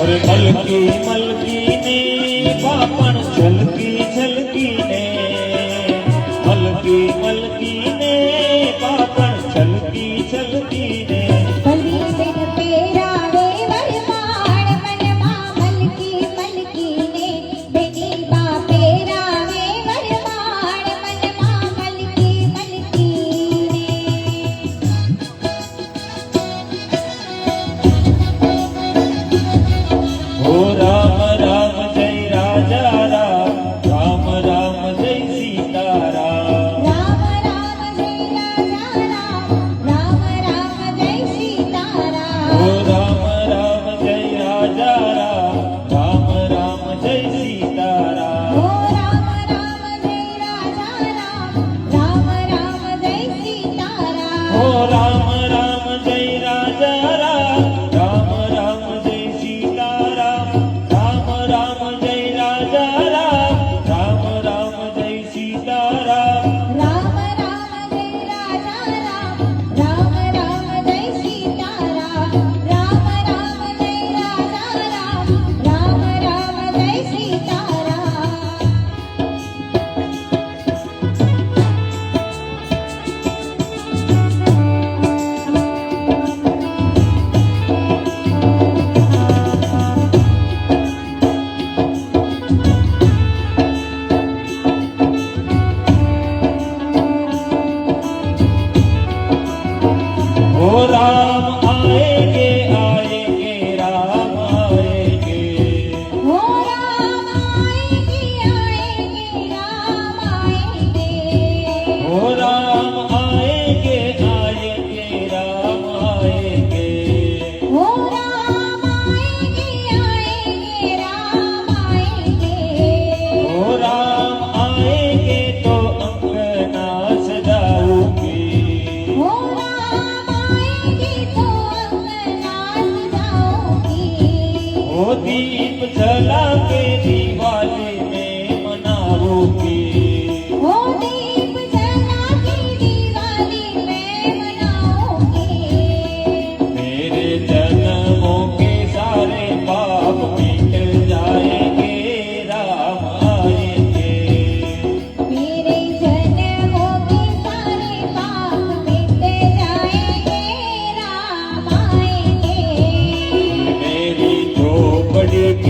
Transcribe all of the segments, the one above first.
अरे Melchi Melchi ने पापण झलकी झलकी ने मलकी मलकी ने पापण झलकी झलकी ने दीप जला के दिवाली में मनाओगी वो दीप जला के दिवाली में मनाओगी मेरे जन्मों के सारे पाप मिट जाएंगे राम आएंगे मेरे जन्मों के सारे पाप मिट जाएंगे राम आएंगे मेरी झोपड़ी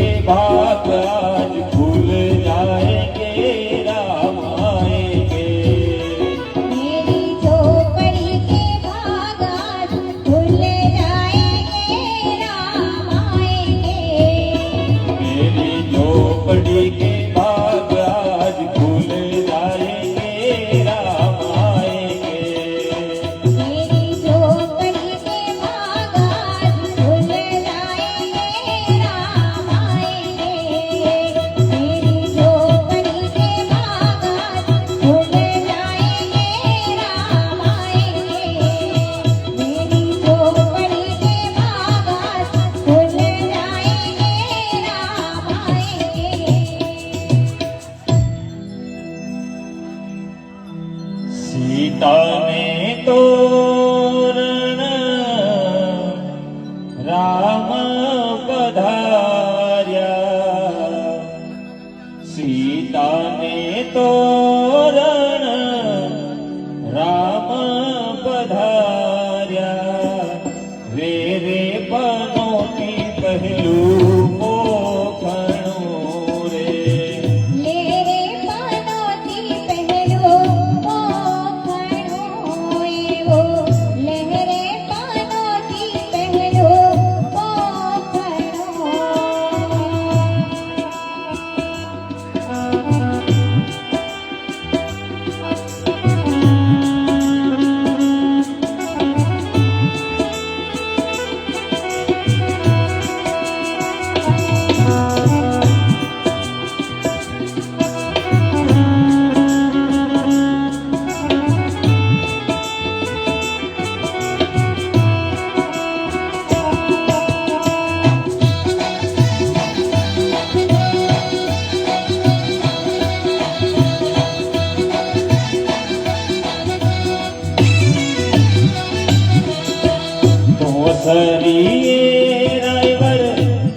સરીએ રાયવર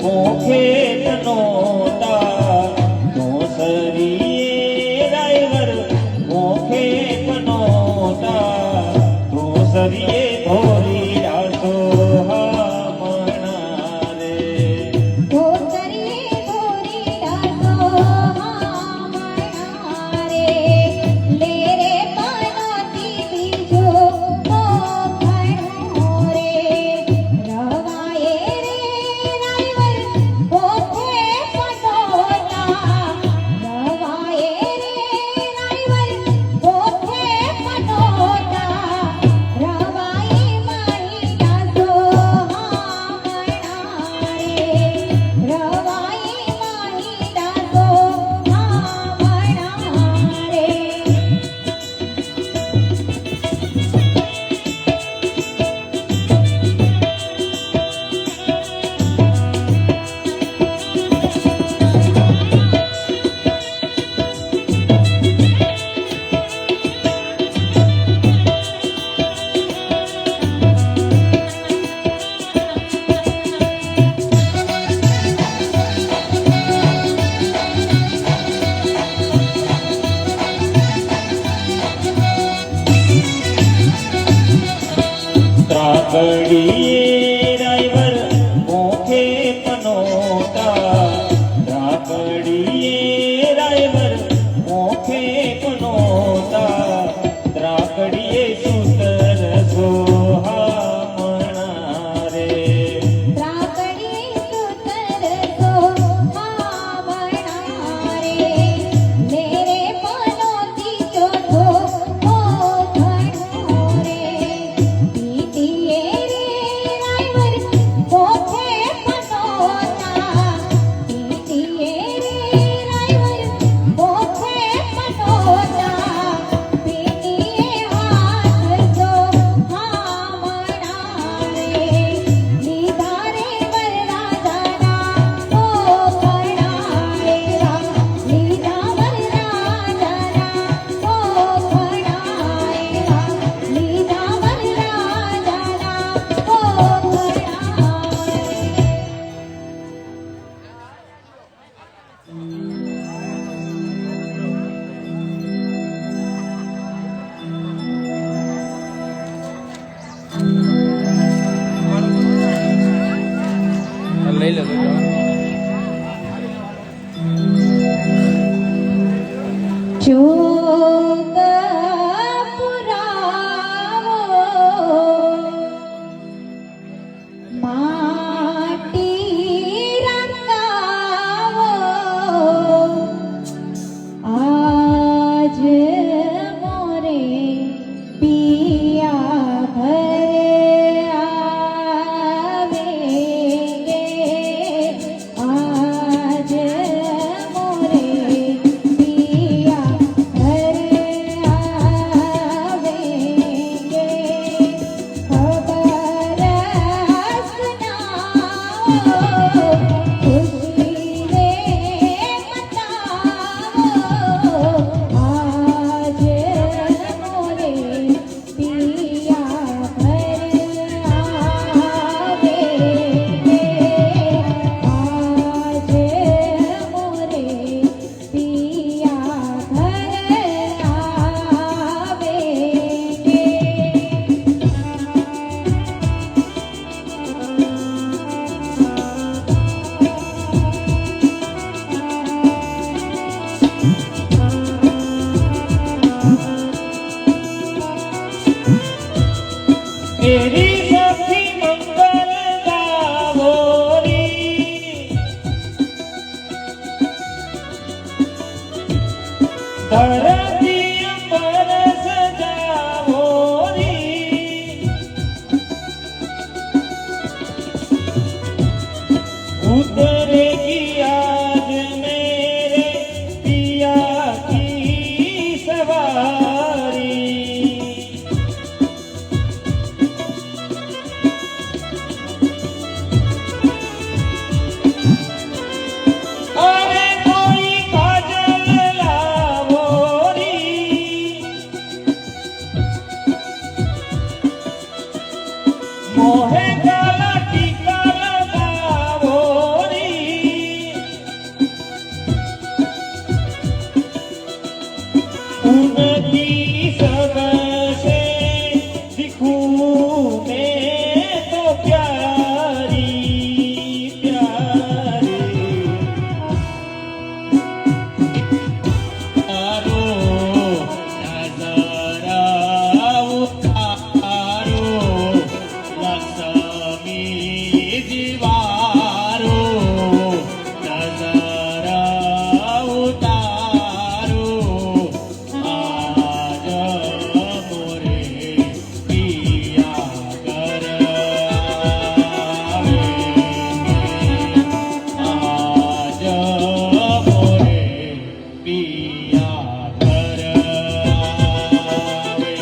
મોખે તનોતા તો સરીએ રાયવર મોખે તનોતા તો સરીએ ધોરી રાસો હામણા રે ધોતરીએ ધોરી ડાસો હામણા રે લે રે પાનોતી બીજો મોખણો રે રવાએ રે રાયવર પોખે પટોતા રવાએ રે રાયવર પોખે પટોતા રવાએ માહી ડાસો હામણા રે રવાએ માહી ડાસો હામણા રે ત્રાકડીએ રાયવર મોખે પનોતા ત્રાકડીએ રાયવર મોખે પનોતા ત્રાકડીએ સુતર સોહામણા રે ત્રાકડી સુતર સો હામણા રે લે રે પાનોતી ચોથો મોખણો રે પીટીએ રે રાયવર પોખે પટોતા પીટીએ રે રાયવર પોખે પટોતા પીટીએ હાથ સો હામણા રે લીધા રે વરરાજાના મોખણા રે લીધા વરરાજાના મોખણા રે લીધા વરરાજાના મોખણા રે લઈ લો જોગ પુરાવો માટી રંગાવો આજ મોરે પિયા ઘરે આવે ગે આજ મોરે પિયા ઘરે આવે ગે ખબર સુનાવો ખુશી રે મનાવો આજ મોરે પિયા ઘરે આવે ગે આજ મોરે પિયા ઘરે આવે ગે તેરી સખી મંગલ ગાવોરી ધરતી અંબર સજાવોરી ઉતરેગી આજ મેરે પિયા કી સવારી मोहे काला टीका लगावो री उनकी सबसे दिखूं मैं तो प्यारी प्यारी तारो नजरा उतारो लक्ष्मी दीवारो नजरा उतारो आज मोरे पिया घर आवे आज मोरे पिया घर आवे